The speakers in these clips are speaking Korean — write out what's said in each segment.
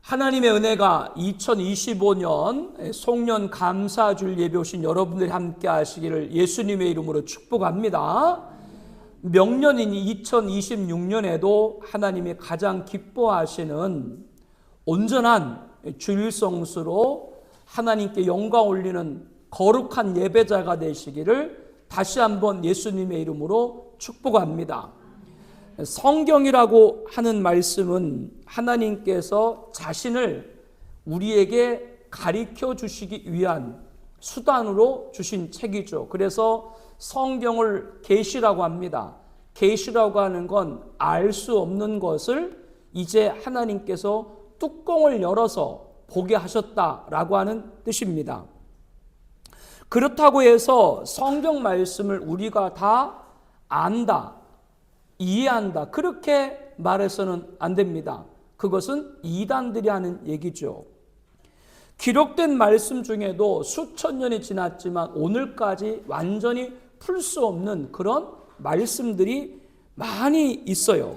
하나님의 은혜가 2025년 송년 감사주일 예배 오신 여러분들이 함께 하시기를 예수님의 이름으로 축복합니다. 명년인 2026년에도 하나님이 가장 기뻐하시는 온전한 주일 성수로 하나님께 영광 올리는 거룩한 예배자가 되시기를 다시 한번 예수님의 이름으로 축복합니다. 성경이라고 하는 말씀은 하나님께서 자신을 우리에게 가르쳐 주시기 위한 수단으로 주신 책이죠. 그래서 성경을 계시라고 합니다. 계시라고 하는 건 알 수 없는 것을 이제 하나님께서 뚜껑을 열어서 보게 하셨다라고 하는 뜻입니다. 그렇다고 해서 성경 말씀을 우리가 다 안다, 이해한다, 그렇게 말해서는 안 됩니다. 그것은 이단들이 하는 얘기죠. 기록된 말씀 중에도 수천 년이 지났지만 오늘까지 완전히 풀 수 없는 그런 말씀들이 많이 있어요.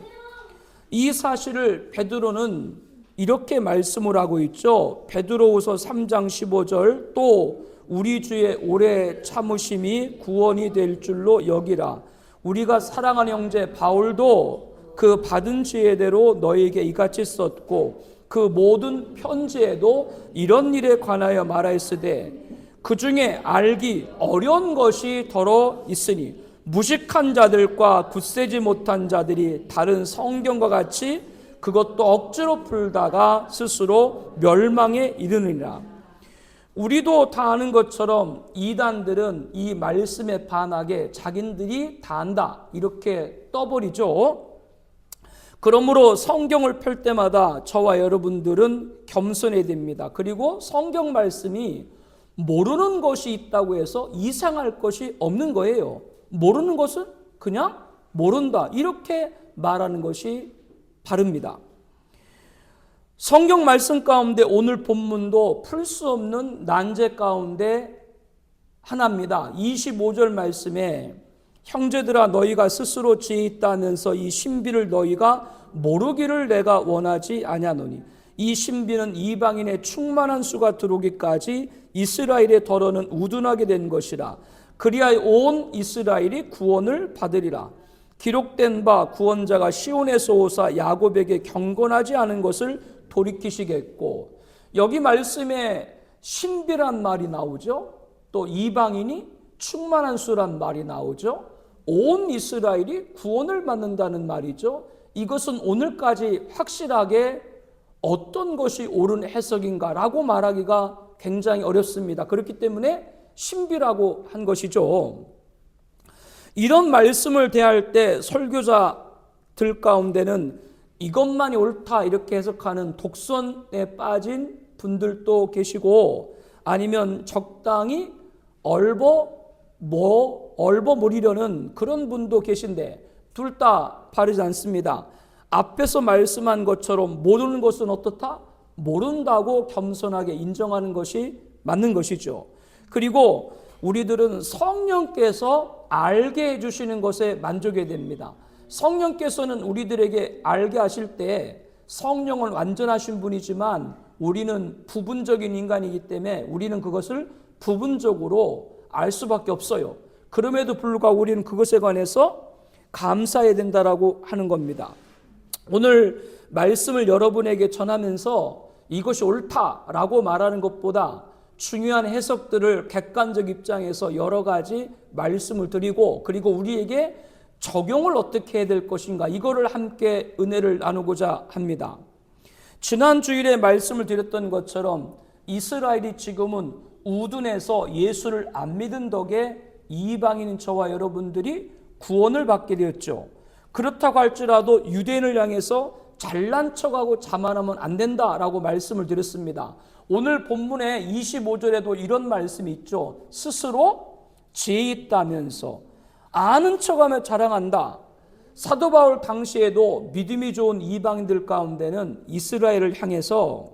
이 사실을 베드로는 이렇게 말씀을 하고 있죠. 베드로후서 3장 15절, 또 우리 주의 오래 참으심이 구원이 될 줄로 여기라. 우리가 사랑하는 형제 바울도 그 받은 지혜대로 너에게 이같이 썼고 그 모든 편지에도 이런 일에 관하여 말하였으되 그 중에 알기 어려운 것이 더러 있으니 무식한 자들과 굳세지 못한 자들이 다른 성경과 같이 그것도 억지로 풀다가 스스로 멸망에 이르느니라. 우리도 다 아는 것처럼 이단들은 이 말씀에 반하게 자기들이 다 안다 이렇게 떠버리죠. 그러므로 성경을 펼 때마다 저와 여러분들은 겸손해야 됩니다. 그리고 성경 말씀이 모르는 것이 있다고 해서 이상할 것이 없는 거예요. 모르는 것은 그냥 모른다 이렇게 말하는 것이 바릅니다. 성경 말씀 가운데 오늘 본문도 풀 수 없는 난제 가운데 하나입니다. 25절 말씀에 형제들아 너희가 스스로 지혜 있다면서 이 신비를 너희가 모르기를 내가 원하지 아니하노니 이 신비는 이방인의 충만한 수가 들어오기까지 이스라엘의 덜어는 우둔하게 된 것이라. 그리하여 온 이스라엘이 구원을 받으리라. 기록된 바 구원자가 시온에서 오사 야곱에게 경건하지 않은 것을 돌이키시겠고, 여기 말씀에 신비란 말이 나오죠. 또 이방인이 충만한 수란 말이 나오죠. 온 이스라엘이 구원을 받는다는 말이죠. 이것은 오늘까지 확실하게 어떤 것이 옳은 해석인가라고 말하기가 굉장히 어렵습니다. 그렇기 때문에 신비라고 한 것이죠. 이런 말씀을 대할 때 설교자들 가운데는 이것만이 옳다 이렇게 해석하는 독선에 빠진 분들도 계시고, 아니면 적당히 얼버무리려는 그런 분도 계신데 둘 다 바르지 않습니다. 앞에서 말씀한 것처럼 모르는 것은 어떻다? 모른다고 겸손하게 인정하는 것이 맞는 것이죠. 그리고 우리들은 성령께서 알게 해주시는 것에 만족해야 됩니다. 성령께서는 우리들에게 알게 하실 때 성령은 완전하신 분이지만 우리는 부분적인 인간이기 때문에 우리는 그것을 부분적으로 알 수밖에 없어요. 그럼에도 불구하고 우리는 그것에 관해서 감사해야 된다라고 하는 겁니다. 오늘 말씀을 여러분에게 전하면서 이것이 옳다라고 말하는 것보다 중요한 해석들을 객관적 입장에서 여러 가지 말씀을 드리고, 그리고 우리에게 적용을 어떻게 해야 될 것인가, 이거를 함께 은혜를 나누고자 합니다. 지난 주일에 말씀을 드렸던 것처럼 이스라엘이 지금은 우둔해서 예수를 안 믿은 덕에 이방인인 저와 여러분들이 구원을 받게 되었죠. 그렇다고 할지라도 유대인을 향해서 잘난 척하고 자만하면 안 된다라고 말씀을 드렸습니다. 오늘 본문의 25절에도 이런 말씀이 있죠. 스스로 지혜 있다면서 아는 척하며 자랑한다. 사도 바울 당시에도 믿음이 좋은 이방인들 가운데는 이스라엘을 향해서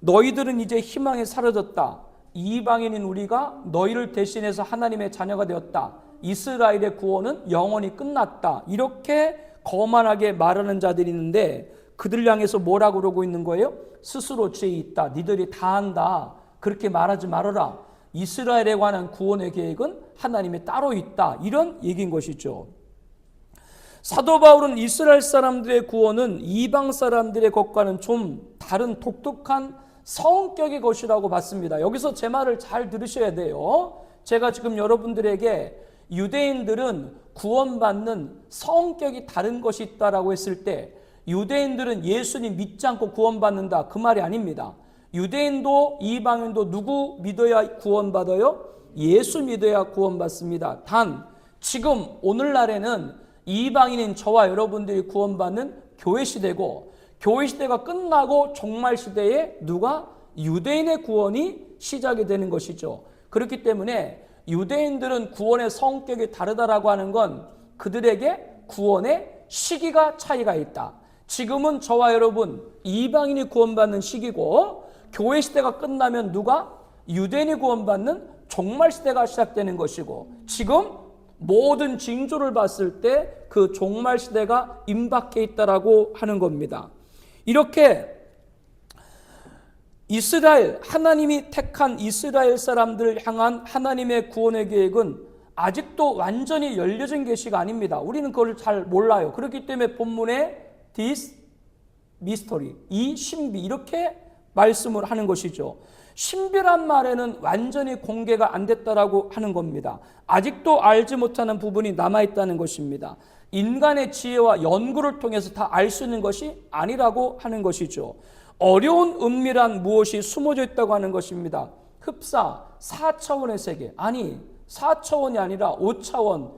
너희들은 이제 희망이 사라졌다. 이방인인 우리가 너희를 대신해서 하나님의 자녀가 되었다. 이스라엘의 구원은 영원히 끝났다. 이렇게 거만하게 말하는 자들이 있는데 그들 향해서 뭐라고 그러고 있는 거예요? 스스로 죄 있다. 니들이 다 한다. 그렇게 말하지 말아라. 이스라엘에 관한 구원의 계획은 하나님이 따로 있다. 이런 얘기인 것이죠. 사도 바울은 이스라엘 사람들의 구원은 이방 사람들의 것과는 좀 다른 독특한 성격의 것이라고 봤습니다. 여기서 제 말을 잘 들으셔야 돼요. 제가 지금 여러분들에게 유대인들은 구원받는 성격이 다른 것이 있다라고 했을 때 유대인들은 예수님 믿지 않고 구원받는다, 그 말이 아닙니다. 유대인도 이방인도 누구 믿어야 구원받아요? 예수 믿어야 구원받습니다. 단 지금 오늘날에는 이방인인 저와 여러분들이 구원받는 교회 시대고, 교회 시대가 끝나고 종말 시대에 누가? 유대인의 구원이 시작이 되는 것이죠. 그렇기 때문에 유대인들은 구원의 성격이 다르다라고 하는 건 그들에게 구원의 시기가 차이가 있다. 지금은 저와 여러분 이방인이 구원받는 시기고, 교회 시대가 끝나면 누가? 유대인이 구원받는 종말 시대가 시작되는 것이고, 지금 모든 징조를 봤을 때 그 종말 시대가 임박해 있다라고 하는 겁니다. 이렇게 이스라엘, 하나님이 택한 이스라엘 사람들을 향한 하나님의 구원의 계획은 아직도 완전히 열려진 계시가 아닙니다. 우리는 그걸 잘 몰라요. 그렇기 때문에 본문에 this mystery, 이 신비, 이렇게 말씀을 하는 것이죠. 신비란 말에는 완전히 공개가 안 됐다라고 하는 겁니다. 아직도 알지 못하는 부분이 남아있다는 것입니다. 인간의 지혜와 연구를 통해서 다 알 수 있는 것이 아니라고 하는 것이죠. 어려운 은밀한 무엇이 숨어져 있다고 하는 것입니다. 흡사 4차원의 세계, 아니 4차원이 아니라 5차원,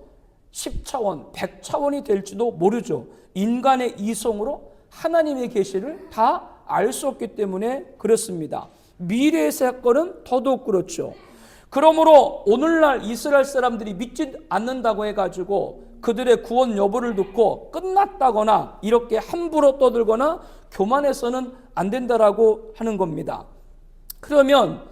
10차원, 100차원이 될지도 모르죠. 인간의 이성으로 하나님의 계시를 다 알 수 없기 때문에 그렇습니다. 미래의 사건은 더더욱 그렇죠. 그러므로 오늘날 이스라엘 사람들이 믿지 않는다고 해가지고 그들의 구원 여부를 듣고 끝났다거나 이렇게 함부로 떠들거나 교만해서는 안 된다라고 하는 겁니다. 그러면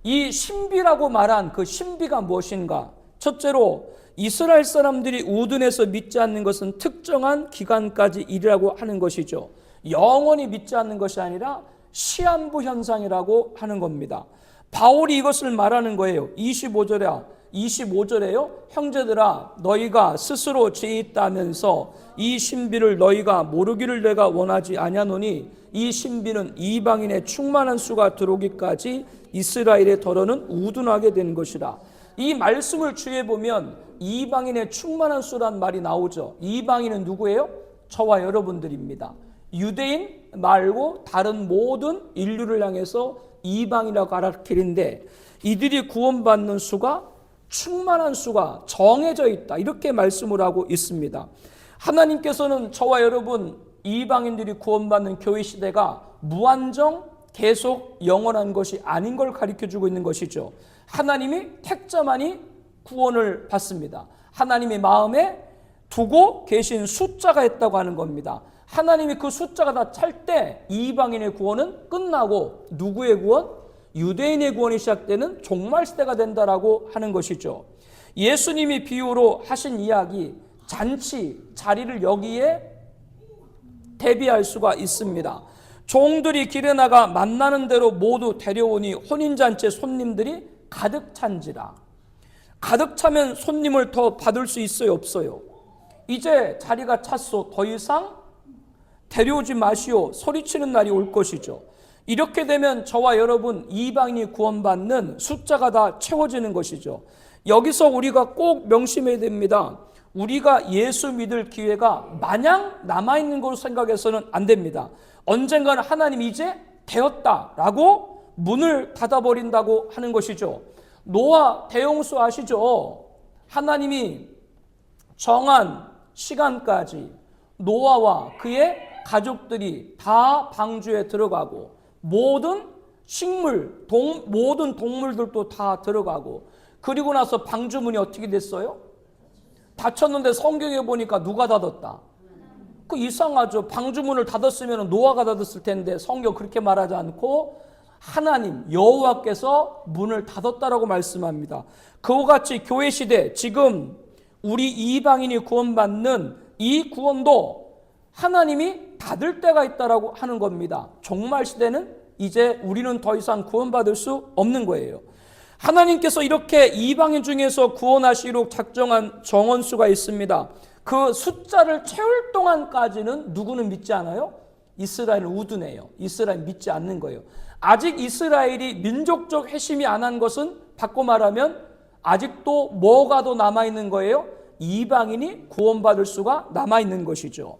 이 신비라고 말한 그 신비가 무엇인가? 첫째로 이스라엘 사람들이 우둔해서 믿지 않는 것은 특정한 기간까지 일이라고 하는 것이죠. 영원히 믿지 않는 것이 아니라 시한부 현상이라고 하는 겁니다. 바울이 이것을 말하는 거예요. 25절에요. 형제들아, 너희가 스스로 죄 있다면서 이 신비를 너희가 모르기를 내가 원하지 아니하노니 이 신비는 이방인의 충만한 수가 들어오기까지 이스라엘의 더러는 우둔하게 된 것이라. 이 말씀을 주의해 보면 이방인의 충만한 수란 말이 나오죠. 이방인은 누구예요? 저와 여러분들입니다. 유대인 말고 다른 모든 인류를 향해서 이방이라고 가르치는데 이들이 구원받는 수가 충만한 수가 정해져 있다, 이렇게 말씀을 하고 있습니다. 하나님께서는 저와 여러분 이방인들이 구원받는 교회 시대가 무한정 계속 영원한 것이 아닌 걸 가르쳐주고 있는 것이죠. 하나님이 택자만이 구원을 받습니다. 하나님의 마음에 두고 계신 숫자가 있다고 하는 겁니다. 하나님이 그 숫자가 다 찰 때 이방인의 구원은 끝나고 누구의 구원? 유대인의 구원이 시작되는 종말 시대가 된다라고 하는 것이죠. 예수님이 비유로 하신 이야기, 잔치, 자리를 여기에 대비할 수가 있습니다. 종들이 길에 나가 만나는 대로 모두 데려오니 혼인잔치의 손님들이 가득 찬지라. 가득 차면 손님을 더 받을 수 있어요, 없어요? 이제 자리가 찼소. 더 이상 데려오지 마시오. 소리치는 날이 올 것이죠. 이렇게 되면 저와 여러분 이방인이 구원받는 숫자가 다 채워지는 것이죠. 여기서 우리가 꼭 명심해야 됩니다. 우리가 예수 믿을 기회가 마냥 남아있는 것으로 생각해서는 안 됩니다. 언젠가는 하나님이 이제 되었다라고 문을 닫아버린다고 하는 것이죠. 노아 대홍수 아시죠? 하나님이 정한 시간까지 노아와 그의 가족들이 다 방주에 들어가고 모든 식물, 모든 동물들도 다 들어가고, 그리고 나서 방주문이 어떻게 됐어요? 닫혔는데 성경에 보니까 누가 닫았다? 그 이상하죠. 방주문을 닫았으면 노아가 닫았을 텐데 성경 그렇게 말하지 않고 하나님 여호와께서 문을 닫았다라고 말씀합니다. 그와 같이 교회 시대, 지금 우리 이방인이 구원받는 이 구원도 하나님이 닫을 때가 있다라고 하는 겁니다. 종말 시대는 이제 우리는 더 이상 구원받을 수 없는 거예요. 하나님께서 이렇게 이방인 중에서 구원하시기로 작정한 정원수가 있습니다. 그 숫자를 채울 동안까지는 누구는 믿지 않아요? 이스라엘은 우둔해요. 이스라엘 믿지 않는 거예요. 아직 이스라엘이 민족적 회심이 안 한 것은 바꿔 말하면 아직도 뭐가 더 남아있는 거예요? 이방인이 구원받을 수가 남아있는 것이죠.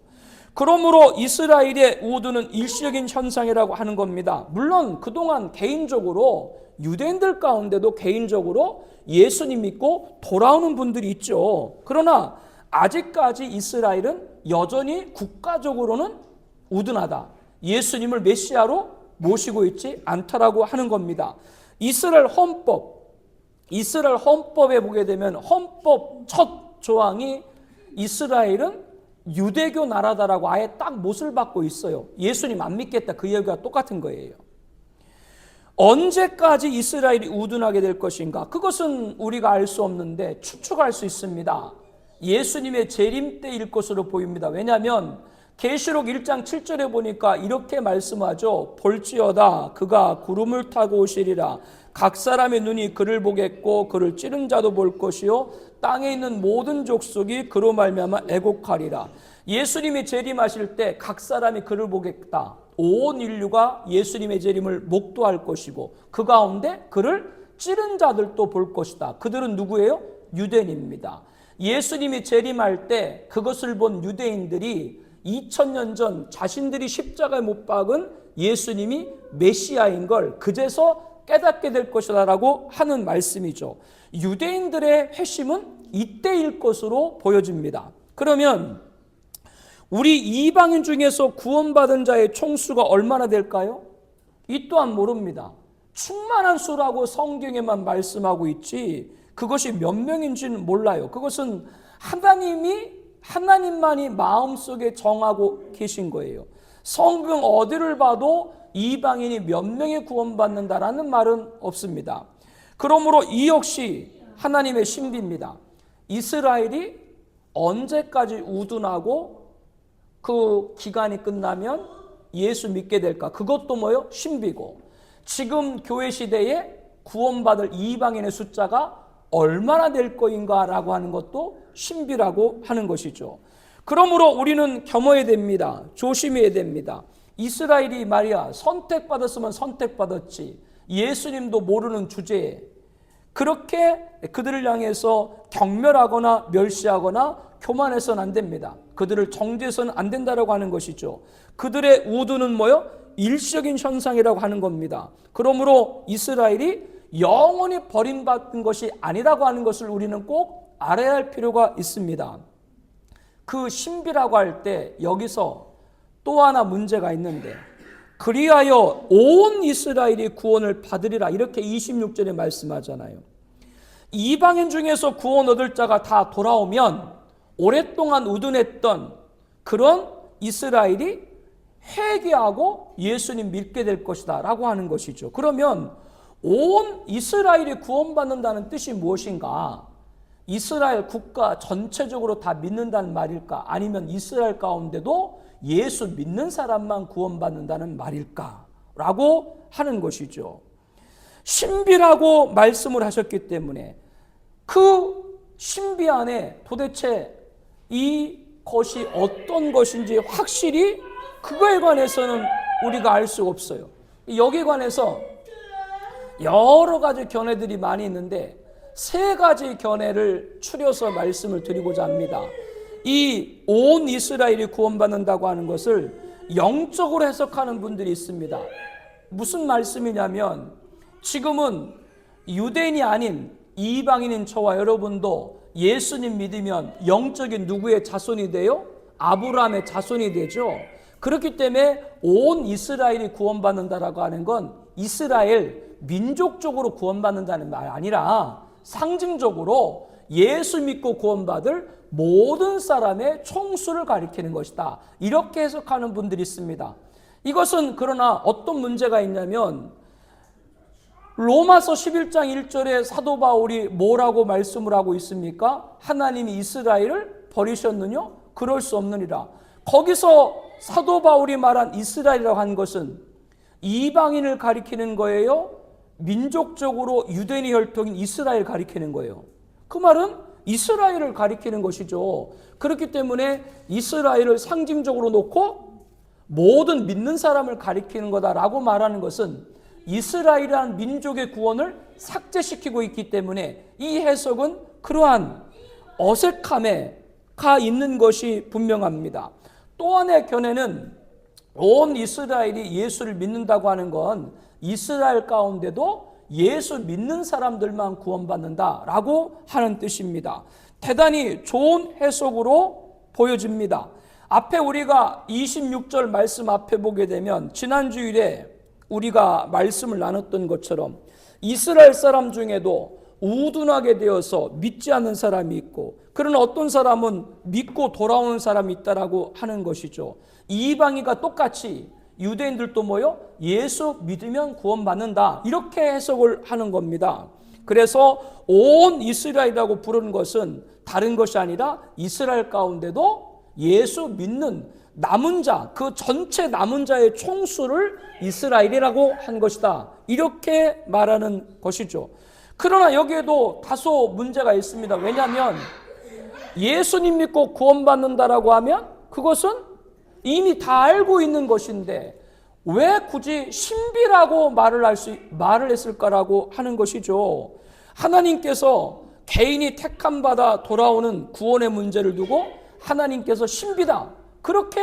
그러므로 이스라엘의 우둔은 일시적인 현상이라고 하는 겁니다. 물론 그동안 개인적으로 유대인들 가운데도 개인적으로 예수님 믿고 돌아오는 분들이 있죠. 그러나 아직까지 이스라엘은 여전히 국가적으로는 우둔하다. 예수님을 메시아로 모시고 있지 않다라고 하는 겁니다. 이스라엘 헌법에 보게 되면 헌법 첫 조항이 이스라엘은 유대교 나라다라고 아예 딱 못을 박고 있어요. 예수님 안 믿겠다, 그 얘기가 똑같은 거예요. 언제까지 이스라엘이 우둔하게 될 것인가? 그것은 우리가 알 수 없는데 추측할 수 있습니다. 예수님의 재림 때일 것으로 보입니다. 왜냐하면 계시록 1장 7절에 보니까 이렇게 말씀하죠. 볼지어다 그가 구름을 타고 오시리라. 각 사람의 눈이 그를 보겠고 그를 찌른 자도 볼 것이요 땅에 있는 모든 족속이 그로 말미암아 애곡하리라. 예수님이 재림하실 때 각 사람이 그를 보겠다. 온 인류가 예수님의 재림을 목도할 것이고 그 가운데 그를 찌른 자들도 볼 것이다. 그들은 누구예요? 유대인입니다. 예수님이 재림할 때 그것을 본 유대인들이 2000년 전 자신들이 십자가에 못 박은 예수님이 메시아인 걸 그제서 깨닫게 될 것이다 라고 하는 말씀이죠. 유대인들의 회심은 이때일 것으로 보여집니다. 그러면 우리 이방인 중에서 구원받은 자의 총수가 얼마나 될까요? 이 또한 모릅니다. 충만한 수라고 성경에만 말씀하고 있지 그것이 몇 명인지는 몰라요. 그것은 하나님만이 마음속에 정하고 계신 거예요. 성경 어디를 봐도 이방인이 몇 명이 구원받는다라는 말은 없습니다. 그러므로 이 역시 하나님의 신비입니다. 이스라엘이 언제까지 우둔하고 그 기간이 끝나면 예수 믿게 될까? 그것도 뭐요? 신비고 지금 교회 시대에 구원받을 이방인의 숫자가 얼마나 될 거인가라고 하는 것도 신비라고 하는 것이죠. 그러므로 우리는 겸허해야 됩니다. 조심해야 됩니다. 이스라엘이 말이야 선택받았으면 선택받았지 예수님도 모르는 주제에 그렇게 그들을 향해서 경멸하거나 멸시하거나 교만해서는 안 됩니다. 그들을 정죄해서는 안 된다라고 하는 것이죠. 그들의 우두는 뭐요? 일시적인 현상이라고 하는 겁니다. 그러므로 이스라엘이 영원히 버림받은 것이 아니라고 하는 것을 우리는 꼭 알아야 할 필요가 있습니다. 그 신비라고 할 때 여기서 또 하나 문제가 있는데 그리하여 온 이스라엘이 구원을 받으리라 이렇게 26절에 말씀하잖아요. 이방인 중에서 구원 얻을 자가 다 돌아오면 오랫동안 우둔했던 그런 이스라엘이 회개하고 예수님 믿게 될 것이다 라고 하는 것이죠. 그러면 온 이스라엘이 구원받는다는 뜻이 무엇인가? 이스라엘 국가 전체적으로 다 믿는다는 말일까? 아니면 이스라엘 가운데도 예수 믿는 사람만 구원받는다는 말일까? 라고 하는 것이죠. 신비라고 말씀을 하셨기 때문에 그 신비 안에 도대체 이것이 어떤 것인지 확실히 그거에 관해서는 우리가 알 수가 없어요. 여기에 관해서 여러 가지 견해들이 많이 있는데 세 가지 견해를 추려서 말씀을 드리고자 합니다. 이 온 이스라엘이 구원받는다고 하는 것을 영적으로 해석하는 분들이 있습니다. 무슨 말씀이냐면 지금은 유대인이 아닌 이방인인 저와 여러분도 예수님 믿으면 영적인 누구의 자손이 돼요? 아브라함의 자손이 되죠. 그렇기 때문에 온 이스라엘이 구원받는다라고 하는 건 이스라엘 민족적으로 구원받는다는 말 아니라 상징적으로 예수 믿고 구원받을 모든 사람의 총수를 가리키는 것이다. 이렇게 해석하는 분들이 있습니다. 이것은 그러나 어떤 문제가 있냐면 로마서 11장 1절에 사도 바울이 뭐라고 말씀을 하고 있습니까? 하나님이 이스라엘을 버리셨느냐? 그럴 수 없느니라. 거기서 사도 바울이 말한 이스라엘이라고 한 것은 이방인을 가리키는 거예요? 민족적으로 유대인의 혈통인 이스라엘 가리키는 거예요. 그 말은 이스라엘을 가리키는 것이죠. 그렇기 때문에 이스라엘을 상징적으로 놓고 모든 믿는 사람을 가리키는 거다라고 말하는 것은 이스라엘이라는 민족의 구원을 삭제시키고 있기 때문에 이 해석은 그러한 어색함에 가 있는 것이 분명합니다. 또 하나의 견해는 온 이스라엘이 예수를 믿는다고 하는 건 이스라엘 가운데도 예수 믿는 사람들만 구원받는다라고 하는 뜻입니다. 대단히 좋은 해석으로 보여집니다. 앞에 우리가 26절 말씀 앞에 보게 되면 지난 주일에 우리가 말씀을 나눴던 것처럼 이스라엘 사람 중에도 우둔하게 되어서 믿지 않는 사람이 있고, 그러나 어떤 사람은 믿고 돌아오는 사람이 있다라고 하는 것이죠. 이방인과 똑같이 유대인들도 뭐요? 예수 믿으면 구원받는다, 이렇게 해석을 하는 겁니다. 그래서 온 이스라엘이라고 부르는 것은 다른 것이 아니라 이스라엘 가운데도 예수 믿는 남은 자, 그 전체 남은 자의 총수를 이스라엘이라고 한 것이다, 이렇게 말하는 것이죠. 그러나 여기에도 다소 문제가 있습니다. 왜냐하면 예수님 믿고 구원받는다라고 하면 그것은 이미 다 알고 있는 것인데 왜 굳이 신비라고 말을 했을까라고 하는 것이죠. 하나님께서 개인이 택함받아 돌아오는 구원의 문제를 두고 하나님께서 신비다, 그렇게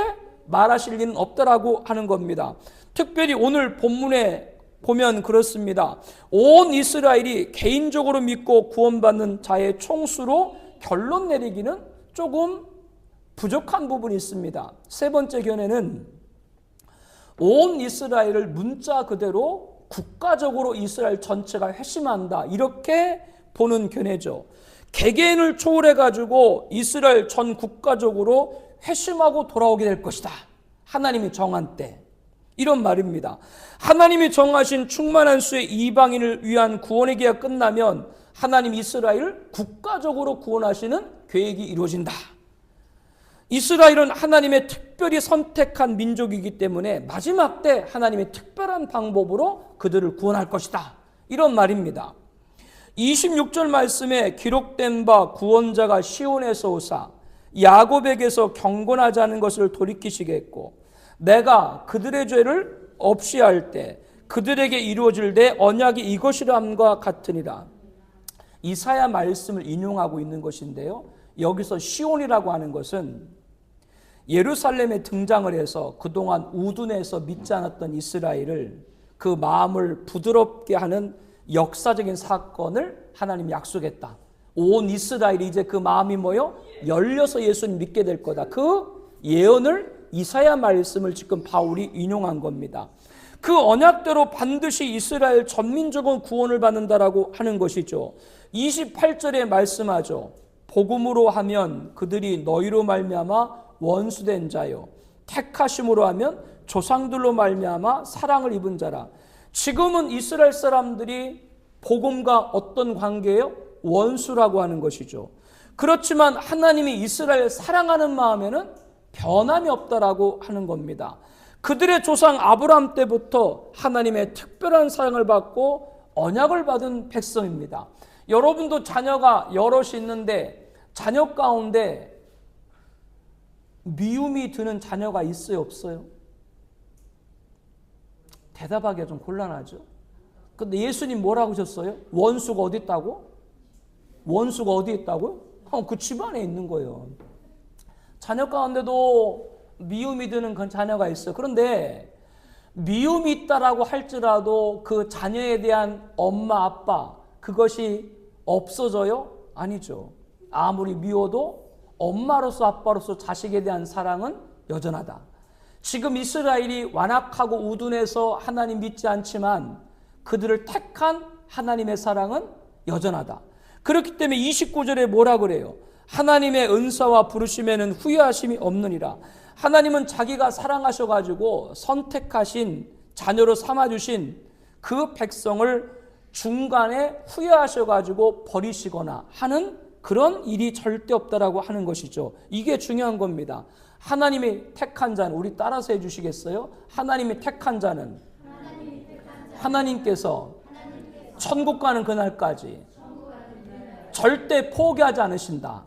말하실 리는 없다라고 하는 겁니다. 특별히 오늘 본문에 보면 그렇습니다. 온 이스라엘이 개인적으로 믿고 구원받는 자의 총수로 결론 내리기는 조금 부족한 부분이 있습니다. 세 번째 견해는 온 이스라엘을 문자 그대로 국가적으로 이스라엘 전체가 회심한다, 이렇게 보는 견해죠. 개개인을 초월해가지고 이스라엘 전 국가적으로 회심하고 돌아오게 될 것이다, 하나님이 정한 때, 이런 말입니다. 하나님이 정하신 충만한 수의 이방인을 위한 구원의 기회가 끝나면 하나님 이스라엘을 국가적으로 구원하시는 계획이 이루어진다. 이스라엘은 하나님의 특별히 선택한 민족이기 때문에 마지막 때 하나님의 특별한 방법으로 그들을 구원할 것이다, 이런 말입니다. 26절 말씀에 기록된 바 구원자가 시온에서 오사 야곱에게서 경건하자는 것을 돌이키시겠고 내가 그들의 죄를 없이 할 때 그들에게 이루어질 내 언약이 이것이라함과 같으니라. 이사야 말씀을 인용하고 있는 것인데요, 여기서 시온이라고 하는 것은 예루살렘에 등장을 해서 그동안 우둔해서 믿지 않았던 이스라엘을 그 마음을 부드럽게 하는 역사적인 사건을 하나님이 약속했다. 온 이스라엘이 이제 그 마음이 뭐요? 열려서 예수님 믿게 될 거다. 그 예언을 이사야 말씀을 지금 바울이 인용한 겁니다. 그 언약대로 반드시 이스라엘 전민족은 구원을 받는다라고 하는 것이죠. 28절에 말씀하죠. 복음으로 하면 그들이 너희로 말미암아 원수된 자요, 택하심으로 하면 조상들로 말미암아 사랑을 입은 자라. 지금은 이스라엘 사람들이 복음과 어떤 관계예요? 원수라고 하는 것이죠. 그렇지만 하나님이 이스라엘 사랑하는 마음에는 변함이 없다라고 하는 겁니다. 그들의 조상 아브라함 때부터 하나님의 특별한 사랑을 받고 언약을 받은 백성입니다. 여러분도 자녀가 여럿이 있는데 자녀 가운데 미움이 드는 자녀가 있어요, 없어요? 대답하기가 좀 곤란하죠. 근데 예수님 뭐라고 하셨어요? 원수가 어디 있다고? 원수가 어디 있다고요? 그 집안에 있는 거예요. 자녀 가운데도 미움이 드는 그 자녀가 있어요. 그런데 미움이 있다라고 할지라도 그 자녀에 대한 엄마, 아빠, 그것이 없어져요? 아니죠. 아무리 미워도 엄마로서 아빠로서 자식에 대한 사랑은 여전하다. 지금 이스라엘이 완악하고 우둔해서 하나님 믿지 않지만 그들을 택한 하나님의 사랑은 여전하다. 그렇기 때문에 29절에 뭐라 그래요? 하나님의 은사와 부르심에는 후회하심이 없느니라. 하나님은 자기가 사랑하셔가지고 선택하신 자녀로 삼아주신 그 백성을 중간에 후회하셔가지고 버리시거나 하는 그런 일이 절대 없다라고 하는 것이죠. 이게 중요한 겁니다. 하나님이 택한 자는, 우리 따라서 해주시겠어요? 하나님이 택한 자는 하나님께서 천국 가는 그날까지 절대 포기하지 않으신다.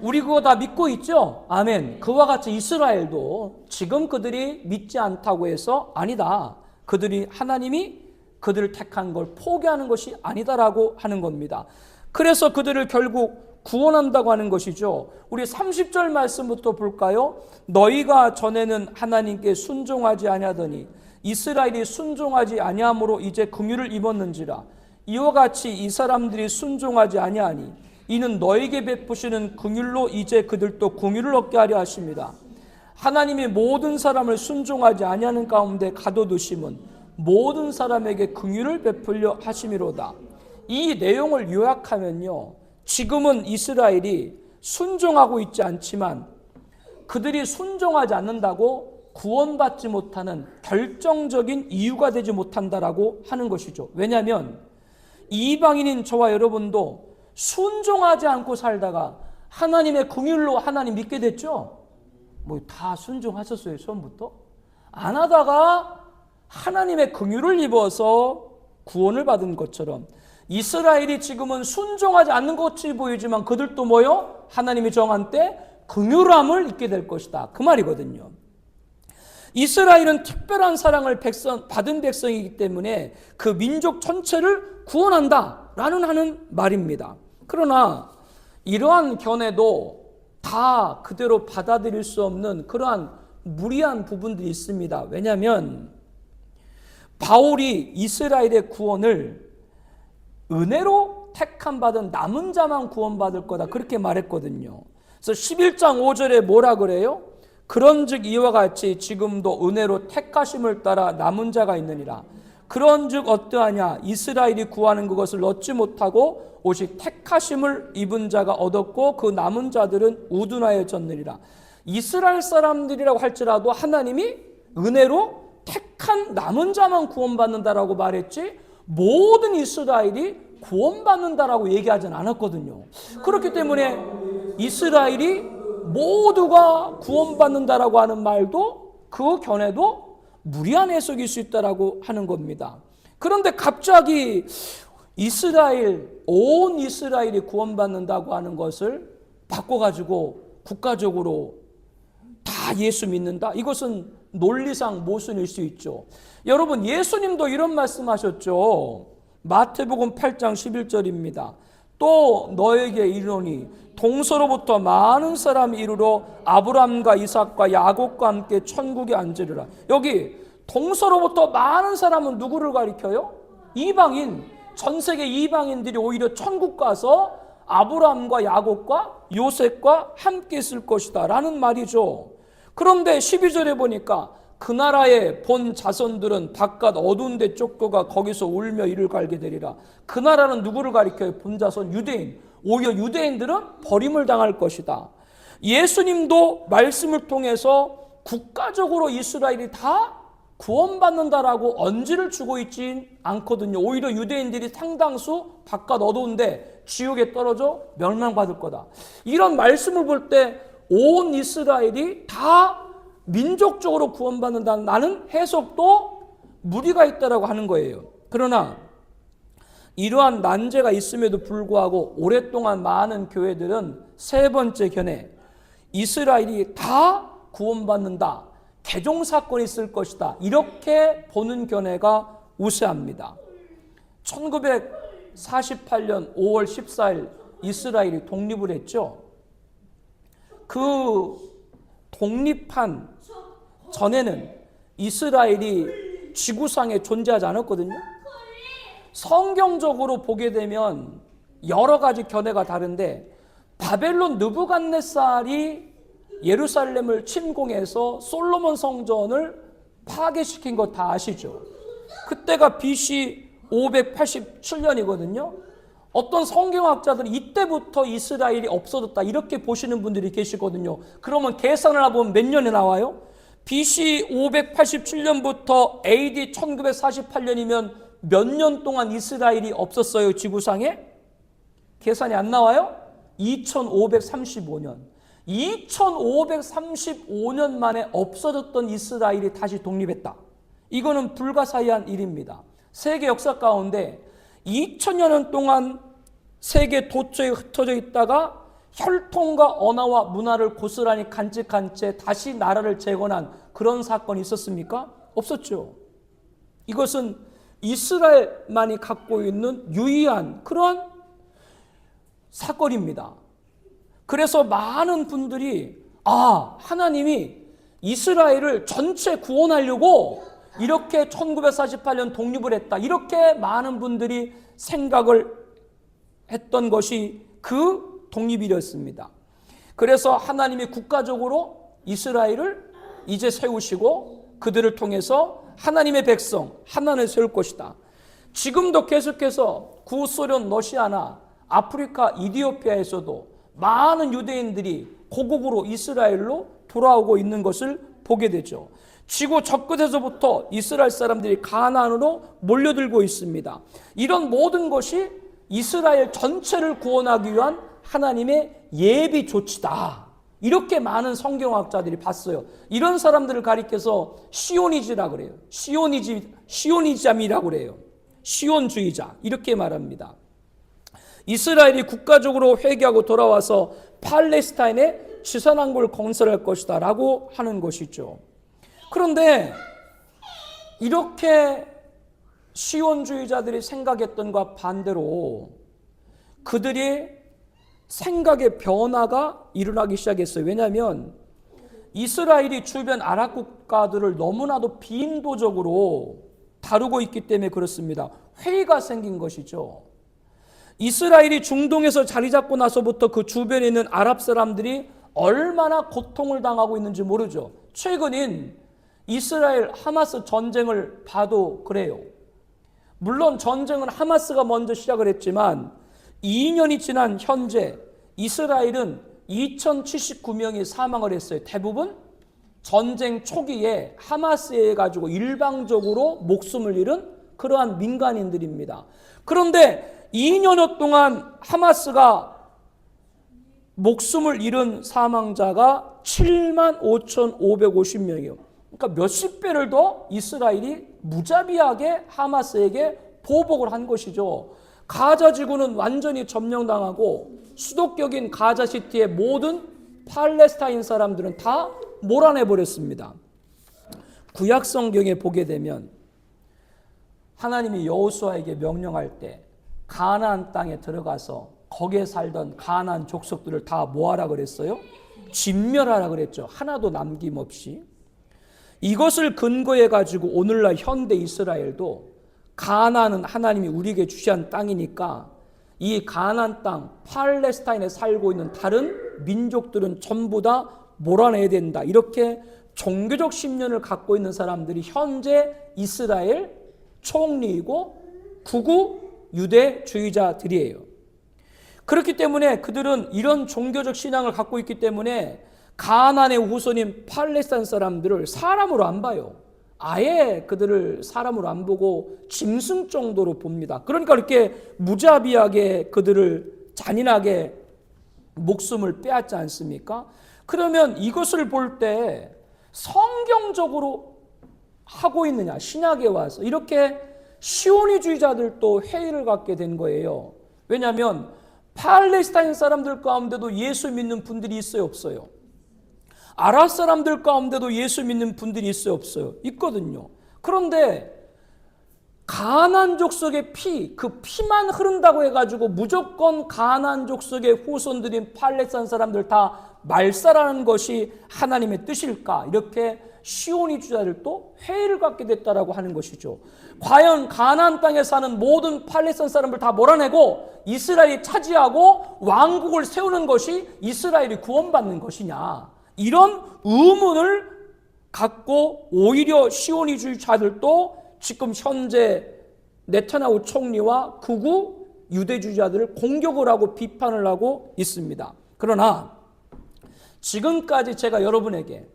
우리 그거 다 믿고 있죠? 아멘. 그와 같이 이스라엘도 지금 그들이 믿지 않다고 해서 아니다. 그들이 하나님이 그들을 택한 걸 포기하는 것이 아니다라고 하는 겁니다. 그래서 그들을 결국 구원한다고 하는 것이죠. 우리 30절 말씀부터 볼까요? 너희가 전에는 하나님께 순종하지 아니하더니 이스라엘이 순종하지 아니함으로 이제 긍휼을 입었는지라. 이와 같이 이 사람들이 순종하지 아니하니 이는 너에게 베푸시는 긍휼로 이제 그들도 긍휼을 얻게 하려 하십니다. 하나님이 모든 사람을 순종하지 아니하는 가운데 가둬두심은 모든 사람에게 긍휼을 베풀려 하심이로다. 이 내용을 요약하면요, 지금은 이스라엘이 순종하고 있지 않지만 그들이 순종하지 않는다고 구원받지 못하는 결정적인 이유가 되지 못한다라고 하는 것이죠. 왜냐하면 이방인인 저와 여러분도 순종하지 않고 살다가 하나님의 긍휼로 하나님 믿게 됐죠. 뭐 다 순종하셨어요, 처음부터? 안 하다가 하나님의 긍휼을 입어서 구원을 받은 것처럼 이스라엘이 지금은 순종하지 않는 것이 보이지만 그들도 뭐요? 하나님이 정한 때 긍휼함을 입게 될 것이다. 그 말이거든요. 이스라엘은 특별한 사랑을 받은 백성이기 때문에 그 민족 전체를 구원한다라는 하는 말입니다. 그러나 이러한 견해도 다 그대로 받아들일 수 없는 그러한 무리한 부분들이 있습니다. 왜냐하면 바울이 이스라엘의 구원을 은혜로 택함 받은 남은 자만 구원받을 거다 그렇게 말했거든요. 그래서 11장 5절에 뭐라 그래요? 그런즉 이와 같이 지금도 은혜로 택하심을 따라 남은 자가 있느니라. 그런즉 어떠하냐? 이스라엘이 구하는 그것을 얻지 못하고 오직 택하심을 입은 자가 얻었고 그 남은 자들은 우둔하여졌느니라. 이스라엘 사람들이라고 할지라도 하나님이 은혜로 택한 남은 자만 구원받는다라고 말했지 모든 이스라엘이 구원받는다라고 얘기하진 않았거든요. 그렇기 때문에 이스라엘이 모두가 구원받는다라고 하는 말도 그 견해도 무리한 해석일 수 있다라고 하는 겁니다. 그런데 갑자기 온 이스라엘이 구원받는다고 하는 것을 바꿔가지고 국가적으로 다 예수 믿는다? 이것은 논리상 모순일 수 있죠. 여러분, 예수님도 이런 말씀하셨죠. 마태복음 8장 11절입니다. 또 너에게 이르노니 동서로부터 많은 사람이 이르러 아브라함과 이삭과 야곱과 함께 천국에 앉으리라. 여기 동서로부터 많은 사람은 누구를 가리켜요? 이방인. 전 세계 이방인들이 오히려 천국 가서 아브라함과 야곱과 요셉과 함께 있을 것이다 라는 말이죠. 그런데 12절에 보니까 그 나라의 본 자손들은 바깥 어두운 데 쫓겨가 거기서 울며 이를 갈게 되리라. 그 나라는 누구를 가리켜요? 본 자손 유대인. 오히려 유대인들은 버림을 당할 것이다. 예수님도 말씀을 통해서 국가적으로 이스라엘이 다 구원받는다라고 언지를 주고 있진 않거든요. 오히려 유대인들이 상당수 바깥 어두운데 지옥에 떨어져 멸망받을 거다. 이런 말씀을 볼 때 온 이스라엘이 다 민족적으로 구원받는다는 나는 해석도 무리가 있다라고 하는 거예요. 그러나 이러한 난제가 있음에도 불구하고 오랫동안 많은 교회들은 세 번째 견해, 이스라엘이 다 구원받는다, 개종 사건이 있을 것이다, 이렇게 보는 견해가 우세합니다. 1948년 5월 14일 이스라엘이 독립을 했죠. 그 독립한 전에는 이스라엘이 지구상에 존재하지 않았거든요. 성경적으로 보게 되면 여러 가지 견해가 다른데 바벨론 느부갓네살이 예루살렘을 침공해서 솔로몬 성전을 파괴시킨 거 다 아시죠? 그때가 BC 587년이거든요. 어떤 성경학자들은 이때부터 이스라엘이 없어졌다 이렇게 보시는 분들이 계시거든요. 그러면 계산을 해보면 몇 년에 나와요? BC 587년부터 AD 1948년이면 몇 년 동안 이스라엘이 없었어요, 지구상에? 계산이 안 나와요? 2535년. 2535년 만에 없어졌던 이스라엘이 다시 독립했다. 이거는 불가사의한 일입니다. 세계 역사 가운데 2000여 년 동안 세계 도처에 흩어져 있다가 혈통과 언어와 문화를 고스란히 간직한 채 다시 나라를 재건한 그런 사건이 있었습니까? 없었죠. 이것은 이스라엘만이 갖고 있는 유의한 그런 사건입니다. 그래서 많은 분들이 하나님이 이스라엘을 전체 구원하려고 이렇게 1948년 독립을 했다. 이렇게 많은 분들이 생각을 했던 것이 그 독립이었습니다. 그래서 하나님이 국가적으로 이스라엘을 이제 세우시고 그들을 통해서 하나님의 백성 하나님을 세울 것이다. 지금도 계속해서 구소련 러시아나 아프리카 이디오피아에서도 많은 유대인들이 고국으로 이스라엘로 돌아오고 있는 것을 보게 되죠. 지구 저 끝에서부터 이스라엘 사람들이 가나안으로 몰려들고 있습니다. 이런 모든 것이 이스라엘 전체를 구원하기 위한 하나님의 예비 조치다. 이렇게 많은 성경학자들이 봤어요. 이런 사람들을 가리켜서 시오니즈라 그래요. 시오니즘이라고 그래요. 시온주의자 이렇게 말합니다. 이스라엘이 국가적으로 회개하고 돌아와서 팔레스타인에 지산왕국을 건설할 것이다 라고 하는 것이죠. 그런데 이렇게 시온주의자들이 생각했던 것과 반대로 그들이 생각의 변화가 일어나기 시작했어요. 왜냐하면 이스라엘이 주변 아랍 국가들을 너무나도 비인도적으로 다루고 있기 때문에 그렇습니다. 회의가 생긴 것이죠. 이스라엘이 중동에서 자리 잡고 나서부터 그 주변에 있는 아랍 사람들이 얼마나 고통을 당하고 있는지 모르죠. 최근인 이스라엘 하마스 전쟁을 봐도 그래요. 물론 전쟁은 하마스가 먼저 시작을 했지만 2년이 지난 현재 이스라엘은 2079명이 사망을 했어요. 대부분 전쟁 초기에 하마스에 가지고 일방적으로 목숨을 잃은 그러한 민간인들입니다. 그런데 2년여 동안 하마스가 목숨을 잃은 사망자가 75,550명이에요. 그러니까 몇십 배를 더 이스라엘이 무자비하게 하마스에게 보복을 한 것이죠. 가자 지구는 완전히 점령당하고 수도격인 가자시티의 모든 팔레스타인 사람들은 다 몰아내버렸습니다. 구약 성경에 보게 되면 하나님이 여호수아에게 명령할 때 가나안 땅에 들어가서 거기에 살던 가나안 족속들을 다 뭐하라 그랬어요? 진멸하라 그랬죠. 하나도 남김없이. 이것을 근거해 가지고 오늘날 현대 이스라엘도 가나안은 하나님이 우리에게 주시한 땅이니까 이 가나안 땅 팔레스타인에 살고 있는 다른 민족들은 전부 다 몰아내야 된다. 이렇게 종교적 신념을 갖고 있는 사람들이 현재 이스라엘 총리이고 극우 유대주의자들이에요. 그렇기 때문에 그들은 이런 종교적 신앙을 갖고 있기 때문에 가나안의 후손인 팔레스타인 사람들을 사람으로 안 봐요. 아예 그들을 사람으로 안 보고 짐승 정도로 봅니다. 그러니까 이렇게 무자비하게 그들을 잔인하게 목숨을 빼앗지 않습니까? 그러면 이것을 볼 때 성경적으로 하고 있느냐, 신약에 와서 이렇게 시오니주의자들도 회의를 갖게 된 거예요. 왜냐하면 팔레스타인 사람들 가운데도 예수 믿는 분들이 있어요, 없어요? 아랍 사람들 가운데도 예수 믿는 분들이 있어요, 없어요? 있거든요. 그런데 가나안 족속의 피, 그 피만 흐른다고 해가지고 무조건 가나안 족속의 후손들인 팔레스타인 사람들 다 말살하는 것이 하나님의 뜻일까? 이렇게 시오니주의자들도 회의를 갖게 됐다라고 하는 것이죠. 과연 가나안 땅에 사는 모든 팔레스타인 사람을 다 몰아내고 이스라엘이 차지하고 왕국을 세우는 것이 이스라엘이 구원받는 것이냐? 이런 의문을 갖고 오히려 시오니주의자들도 지금 현재 네타냐후 총리와 극우 유대주의자들을 공격을 하고 비판을 하고 있습니다. 그러나 지금까지 제가 여러분에게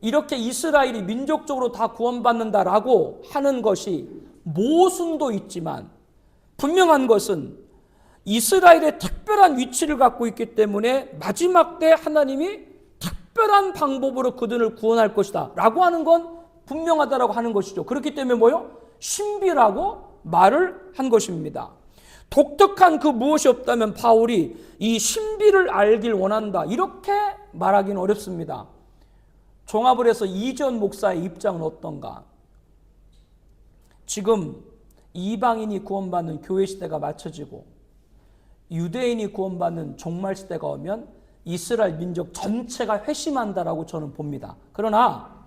이렇게 이스라엘이 민족적으로 다 구원받는다라고 하는 것이 모순도 있지만 분명한 것은 이스라엘의 특별한 위치를 갖고 있기 때문에 마지막 때 하나님이 특별한 방법으로 그들을 구원할 것이다 라고 하는 건 분명하다라고 하는 것이죠. 그렇기 때문에 뭐요? 신비라고 말을 한 것입니다. 독특한 그 무엇이 없다면 바울이 이 신비를 알길 원한다 이렇게 말하기는 어렵습니다. 종합을 해서 이전 목사의 입장은 어떤가? 지금 이방인이 구원받는 교회 시대가 맞춰지고 유대인이 구원받는 종말 시대가 오면 이스라엘 민족 전체가 회심한다라고 저는 봅니다. 그러나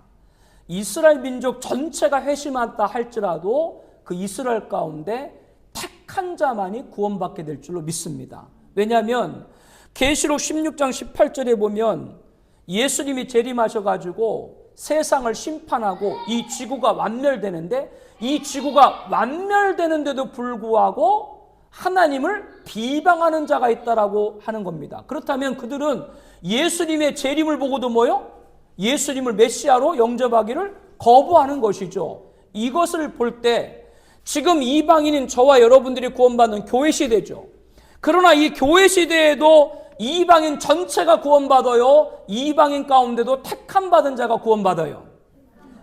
이스라엘 민족 전체가 회심한다 할지라도 그 이스라엘 가운데 택한 자만이 구원받게 될 줄로 믿습니다. 왜냐하면 계시록 16장 18절에 보면 예수님이 재림하셔가지고 세상을 심판하고 이 지구가 완멸되는데 이 지구가 완멸되는데도 불구하고 하나님을 비방하는 자가 있다라고 하는 겁니다. 그렇다면 그들은 예수님의 재림을 보고도 뭐요? 예수님을 메시아로 영접하기를 거부하는 것이죠. 이것을 볼 때 지금 이방인인 저와 여러분들이 구원받는 교회 시대죠. 그러나 이 교회 시대에도 이방인 전체가 구원받아요. 이방인 가운데도 택함 받은 자가 구원받아요.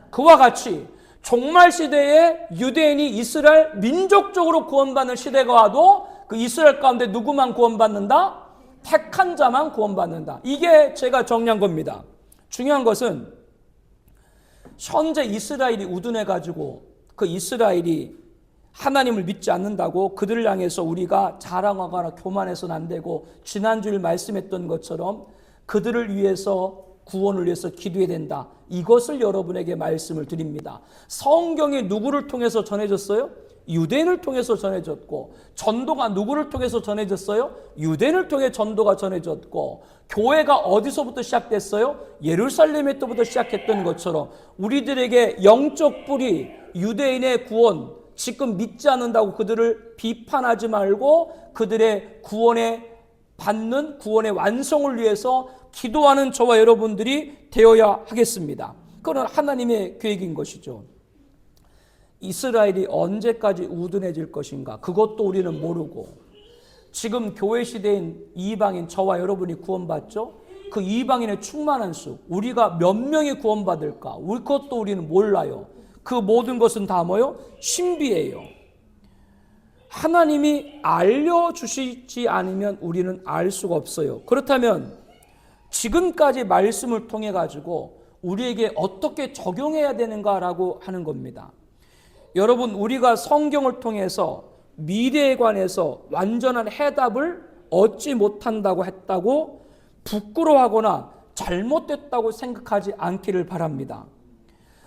그와 같이 종말 시대에 유대인이 이스라엘 민족적으로 구원받는 시대가 와도 그 이스라엘 가운데 누구만 구원받는다? 택한 자만 구원받는다. 이게 제가 정리한 겁니다. 중요한 것은 현재 이스라엘이 우둔해가지고 그 이스라엘이 하나님을 믿지 않는다고 그들을 향해서 우리가 자랑하거나 교만해서는 안 되고 지난주에 말씀했던 것처럼 그들을 위해서 구원을 위해서 기도해야 된다. 이것을 여러분에게 말씀을 드립니다. 성경이 누구를 통해서 전해졌어요? 유대인을 통해서 전해졌고 전도가 누구를 통해서 전해졌어요? 유대인을 통해 전도가 전해졌고 교회가 어디서부터 시작됐어요? 예루살렘에 때부터 시작했던 것처럼 우리들에게 영적 뿌리 유대인의 구원 지금 믿지 않는다고 그들을 비판하지 말고 그들의 구원의 완성을 위해서 기도하는 저와 여러분들이 되어야 하겠습니다. 그건 하나님의 계획인 것이죠. 이스라엘이 언제까지 우둔해질 것인가? 그것도 우리는 모르고 지금 교회 시대인 이방인 저와 여러분이 구원받죠? 그 이방인의 충만한 수 우리가 몇 명이 구원받을까? 그것도 우리는 몰라요. 그 모든 것은 다 뭐요? 신비예요. 하나님이 알려주시지 않으면 우리는 알 수가 없어요. 그렇다면 지금까지 말씀을 통해 가지고 우리에게 어떻게 적용해야 되는가라고 하는 겁니다. 여러분 우리가 성경을 통해서 미래에 관해서 완전한 해답을 얻지 못한다고 했다고 부끄러워하거나 잘못됐다고 생각하지 않기를 바랍니다.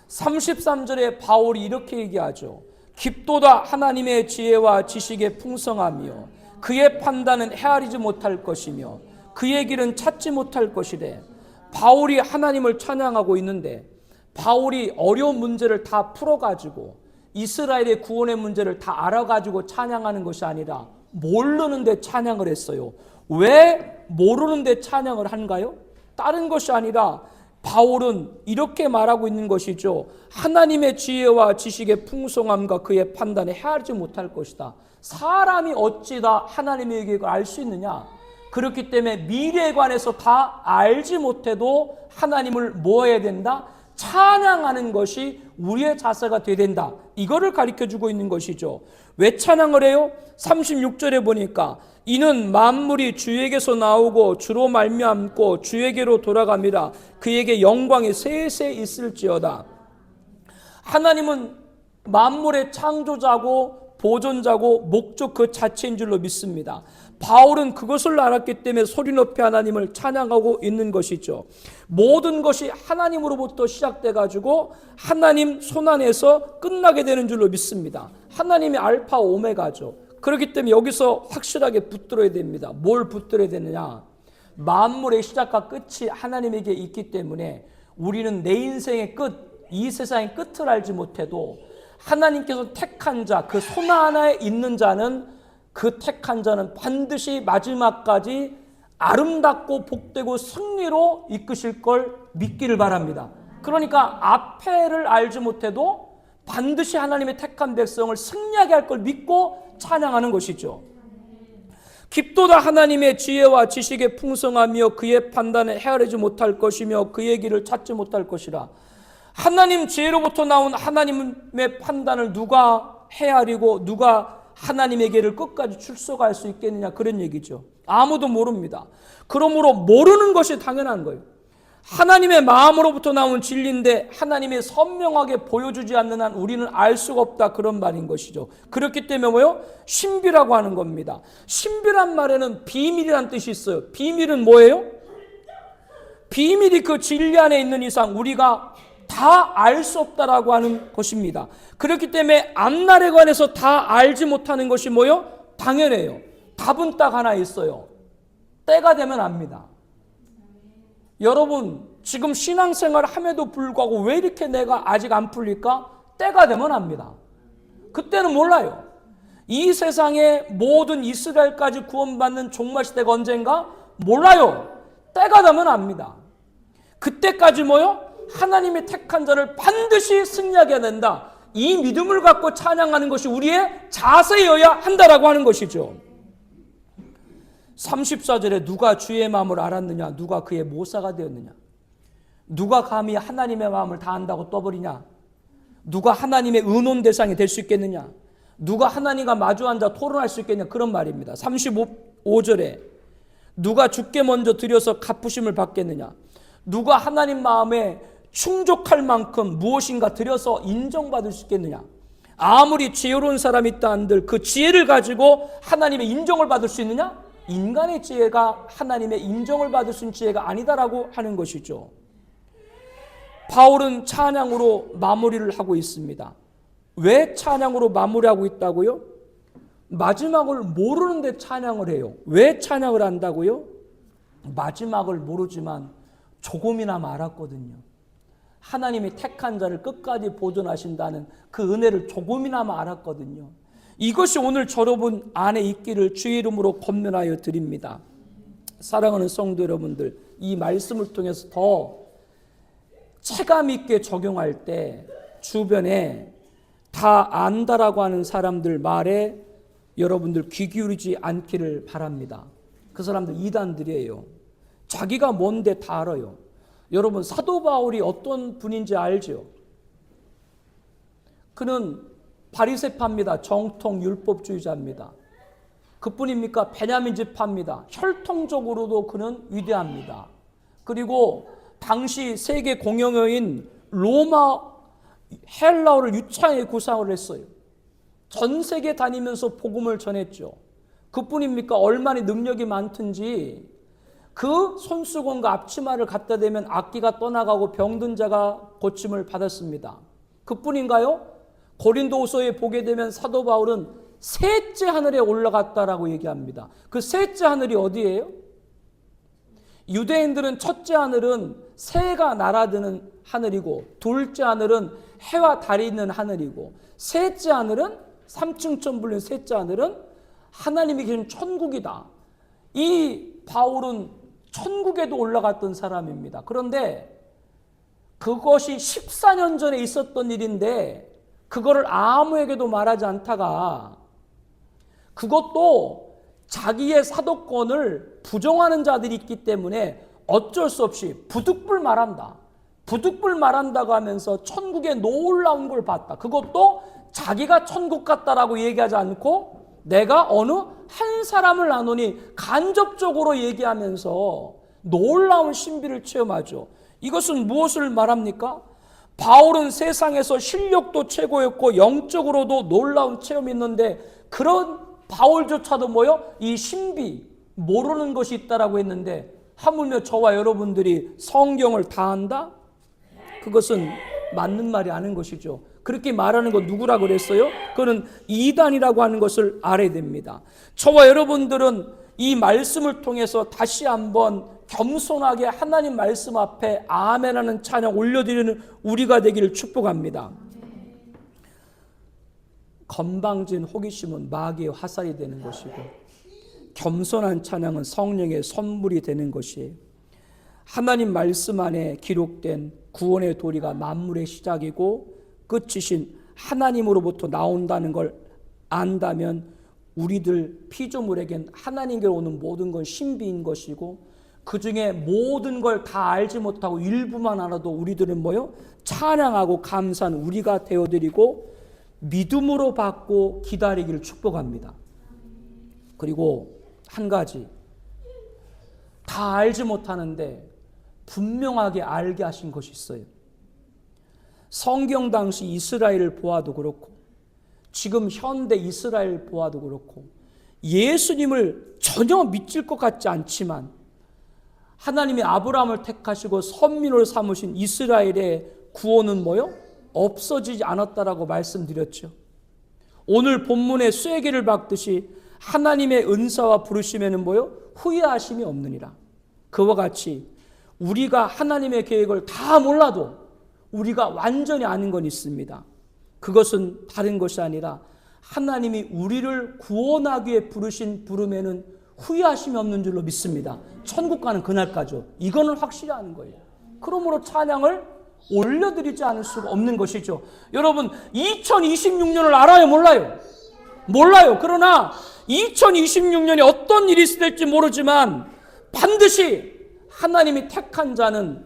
33절에 바울이 이렇게 얘기하죠. 깊도다 하나님의 지혜와 지식의 풍성하며 그의 판단은 헤아리지 못할 것이며 그의 길은 찾지 못할 것이래. 바울이 하나님을 찬양하고 있는데 바울이 어려운 문제를 다 풀어가지고 이스라엘의 구원의 문제를 다 알아가지고 찬양하는 것이 아니라 모르는데 찬양을 했어요. 왜 모르는데 찬양을 한가요? 다른 것이 아니라 바울은 이렇게 말하고 있는 것이죠. 하나님의 지혜와 지식의 풍성함과 그의 판단에 헤아리지 못할 것이다. 사람이 어찌 다 하나님의 계획을 알 수 있느냐? 그렇기 때문에 미래에 관해서 다 알지 못해도 하나님을 뭐 해야 된다? 찬양하는 것이 우리의 자세가 되어야 된다. 이거를 가르쳐주고 있는 것이죠. 왜 찬양을 해요? 36절에 보니까 이는 만물이 주에게서 나오고 주로 말미암고 주에게로 돌아갑니다. 그에게 영광이 세세 있을지어다. 하나님은 만물의 창조자고 보존자고 목적 그 자체인 줄로 믿습니다. 바울은 그것을 알았기 때문에 소리 높이 하나님을 찬양하고 있는 것이죠. 모든 것이 하나님으로부터 시작돼 가지고 하나님 손안에서 끝나게 되는 줄로 믿습니다. 하나님이 알파 오메가죠. 그렇기 때문에 여기서 확실하게 붙들어야 됩니다. 뭘 붙들어야 되느냐? 만물의 시작과 끝이 하나님에게 있기 때문에 우리는 내 인생의 끝, 이 세상의 끝을 알지 못해도 하나님께서 택한 자, 그 손안에 있는 자는 그 택한 자는 반드시 마지막까지 아름답고 복되고 승리로 이끄실 걸 믿기를 바랍니다. 그러니까 앞에를 알지 못해도 반드시 하나님의 택한 백성을 승리하게 할 걸 믿고 찬양하는 것이죠. 깊도다 하나님의 지혜와 지식의 풍성하며 그의 판단에 헤아리지 못할 것이며 그의 길을 찾지 못할 것이라. 하나님 지혜로부터 나온 하나님의 판단을 누가 헤아리고 누가 하나님의 길을 끝까지 출석할 수 있겠느냐, 그런 얘기죠. 아무도 모릅니다. 그러므로 모르는 것이 당연한 거예요. 하나님의 마음으로부터 나온 진리인데 하나님이 선명하게 보여주지 않는 한 우리는 알 수가 없다, 그런 말인 것이죠. 그렇기 때문에 뭐예요? 신비라고 하는 겁니다. 신비란 말에는 비밀이란 뜻이 있어요. 비밀은 뭐예요? 비밀이 그 진리 안에 있는 이상 우리가 다 알 수 없다라고 하는 것입니다. 그렇기 때문에 앞날에 관해서 다 알지 못하는 것이 뭐예요? 당연해요. 답은 딱 하나 있어요. 때가 되면 압니다. 여러분 지금 신앙생활 함에도 불구하고 왜 이렇게 내가 아직 안 풀릴까? 때가 되면 압니다. 그때는 몰라요. 이 세상의 모든 이스라엘까지 구원받는 종말 시대가 언젠가? 몰라요. 때가 되면 압니다. 그때까지 뭐요? 하나님이 택한 자를 반드시 승리하게 된다. 이 믿음을 갖고 찬양하는 것이 우리의 자세여야 한다라고 하는 것이죠. 34절에 누가 주의 마음을 알았느냐, 누가 그의 모사가 되었느냐, 누가 감히 하나님의 마음을 다 안다고 떠버리냐, 누가 하나님의 의논 대상이 될 수 있겠느냐, 누가 하나님과 마주 앉아 토론할 수 있겠냐, 그런 말입니다. 35절에 누가 주께 먼저 드려서 갚으심을 받겠느냐, 누가 하나님 마음에 충족할 만큼 무엇인가 드려서 인정받을 수 있겠느냐, 아무리 지혜로운 사람이 있다 한들 그 지혜를 가지고 하나님의 인정을 받을 수 있느냐? 인간의 지혜가 하나님의 인정을 받을 수 있는 지혜가 아니다라고 하는 것이죠. 바울은 찬양으로 마무리를 하고 있습니다. 왜 찬양으로 마무리하고 있다고요? 마지막을 모르는데 찬양을 해요. 왜 찬양을 한다고요? 마지막을 모르지만 조금이나마 알았거든요. 하나님이 택한 자를 끝까지 보존하신다는 그 은혜를 조금이나마 알았거든요. 이것이 오늘 여러분 안에 있기를 주의 이름으로 권면하여 드립니다. 사랑하는 성도 여러분들, 이 말씀을 통해서 더 체감 있게 적용할 때 주변에 다 안다라고 하는 사람들 말에 여러분들 귀 기울이지 않기를 바랍니다. 그 사람들 이단들이에요. 자기가 뭔데 다 알아요. 여러분 사도 바울이 어떤 분인지 알죠? 그는 바리새파입니다. 정통 율법주의자입니다. 그뿐입니까? 베냐민 지파입니다. 혈통적으로도 그는 위대합니다. 그리고 당시 세계 공용어인 로마 헬라어를 유창하게 구사를 했어요. 전 세계 다니면서 복음을 전했죠. 그뿐입니까? 얼마나 능력이 많든지 그 손수건과 앞치마를 갖다 대면 악기가 떠나가고 병든 자가 고침을 받았습니다. 그뿐인가요? 고린도후서에 보게 되면 사도 바울은 셋째 하늘에 올라갔다라고 얘기합니다. 그 셋째 하늘이 어디예요? 유대인들은 첫째 하늘은 새가 날아드는 하늘이고, 둘째 하늘은 해와 달이 있는 하늘이고, 셋째 하늘은 삼층천 불린 셋째 하늘은 하나님이 계신 천국이다. 이 바울은 천국에도 올라갔던 사람입니다. 그런데 그것이 14년 전에 있었던 일인데 그거를 아무에게도 말하지 않다가 그것도 자기의 사도권을 부정하는 자들이 있기 때문에 어쩔 수 없이 부득불 말한다. 부득불 말한다고 하면서 천국에 놀라운 걸 봤다. 그것도 자기가 천국 같다라고 얘기하지 않고 내가 어느 한 사람을 아노니 간접적으로 얘기하면서 놀라운 신비를 체험하죠. 이것은 무엇을 말합니까? 바울은 세상에서 실력도 최고였고 영적으로도 놀라운 체험이 있는데 그런 바울조차도 뭐요? 이 신비 모르는 것이 있다라고 했는데 하물며 저와 여러분들이 성경을 다 안다? 그것은 맞는 말이 아닌 것이죠. 그렇게 말하는 건 누구라고 그랬어요? 그거는 이단이라고 하는 것을 알아야 됩니다. 저와 여러분들은 이 말씀을 통해서 다시 한번 겸손하게 하나님 말씀 앞에 아멘하는 찬양 올려드리는 우리가 되기를 축복합니다. 건방진 호기심은 마귀의 화살이 되는 것이고 겸손한 찬양은 성령의 선물이 되는 것이에요. 하나님 말씀 안에 기록된 구원의 도리가 만물의 시작이고 끝이신 하나님으로부터 나온다는 걸 안다면 우리들 피조물에겐 하나님께로 오는 모든 건 신비인 것이고 그 중에 모든 걸 다 알지 못하고 일부만 알아도 우리들은 뭐요? 찬양하고 감사한 우리가 되어드리고 믿음으로 받고 기다리기를 축복합니다. 그리고 한 가지, 다 알지 못하는데 분명하게 알게 하신 것이 있어요. 성경 당시 이스라엘을 보아도 그렇고 지금 현대 이스라엘 보아도 그렇고 예수님을 전혀 믿을 것 같지 않지만 하나님이 아브라함을 택하시고 선민으로 삼으신 이스라엘의 구원은 뭐요? 없어지지 않았다라고 말씀드렸죠. 오늘 본문의 쐐기를 박듯이 하나님의 은사와 부르심에는 뭐요? 후회하심이 없느니라. 그와 같이 우리가 하나님의 계획을 다 몰라도 우리가 완전히 아는 건 있습니다. 그것은 다른 것이 아니라 하나님이 우리를 구원하기 위해 부르신 부름에는 후회하심이 없는 줄로 믿습니다. 천국 가는 그날까지. 이거는 확실히 아는 거예요. 그러므로 찬양을 올려드리지 않을 수가 없는 것이죠. 여러분 2026년을 알아요? 몰라요? 몰라요. 그러나 2026년에 어떤 일이 있을지 모르지만 반드시 하나님이 택한 자는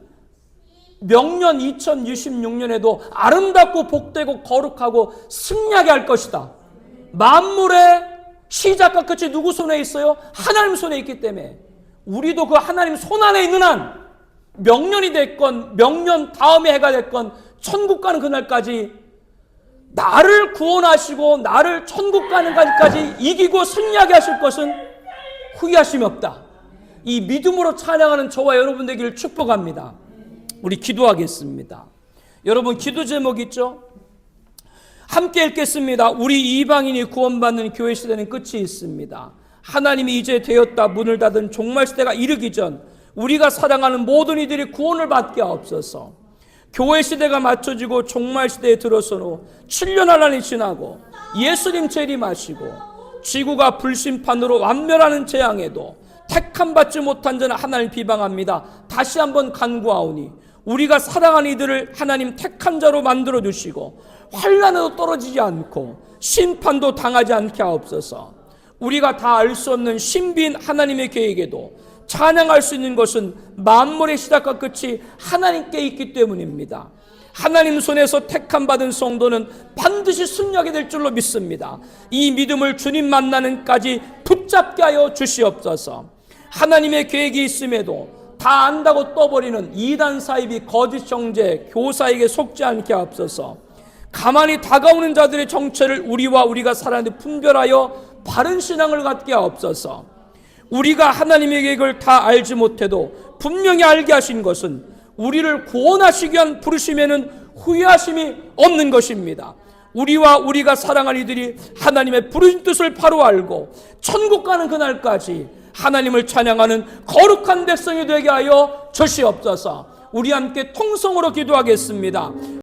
명년 2026년에도 아름답고 복되고 거룩하고 승리하게 할 것이다. 만물의 시작과 끝이 누구 손에 있어요? 하나님 손에 있기 때문에 우리도 그 하나님 손 안에 있는 한 명년이 됐건 명년 다음에 해가 됐건 천국 가는 그날까지 나를 구원하시고 나를 천국 가는 날까지 이기고 승리하게 하실 것은 후회하심이 없다. 이 믿음으로 찬양하는 저와 여러분 되기를 축복합니다. 우리 기도하겠습니다. 여러분 기도 제목 있죠? 함께 읽겠습니다. 우리 이방인이 구원받는 교회 시대는 끝이 있습니다. 하나님이 이제 되었다 문을 닫은 종말 시대가 이르기 전 우리가 사랑하는 모든 이들이 구원을 받게 하옵소서. 교회 시대가 맞춰지고 종말 시대에 들어선 후 7년 한란이 지나고 예수님 재림하시고 지구가 불심판으로 완멸하는 재앙에도 택함 받지 못한 자는 하나님 비방합니다. 다시 한번 간구하오니 우리가 사랑하는 이들을 하나님 택한 자로 만들어 주시고 환난에도 떨어지지 않고 심판도 당하지 않게 하옵소서. 우리가 다 알 수 없는 신비인 하나님의 계획에도 찬양할 수 있는 것은 만물의 시작과 끝이 하나님께 있기 때문입니다. 하나님 손에서 택함 받은 성도는 반드시 승리하게 될 줄로 믿습니다. 이 믿음을 주님 만나는까지 붙잡게 하여 주시옵소서. 하나님의 계획이 있음에도 다 안다고 떠버리는 이단 사이비 거짓 형제 교사에게 속지 않게 하옵소서. 가만히 다가오는 자들의 정체를 우리가 살아가는 데 분별하여 바른 신앙을 갖게 하옵소서. 우리가 하나님의 계획을 다 알지 못해도 분명히 알게 하신 것은 우리를 구원하시기 위한 부르심에는 후회하심이 없는 것입니다. 우리가 사랑하는 이들이 하나님의 부르신 뜻을 바로 알고 천국 가는 그날까지 하나님을 찬양하는 거룩한 백성이 되게 하여 주시옵소서. 우리 함께 통성으로 기도하겠습니다.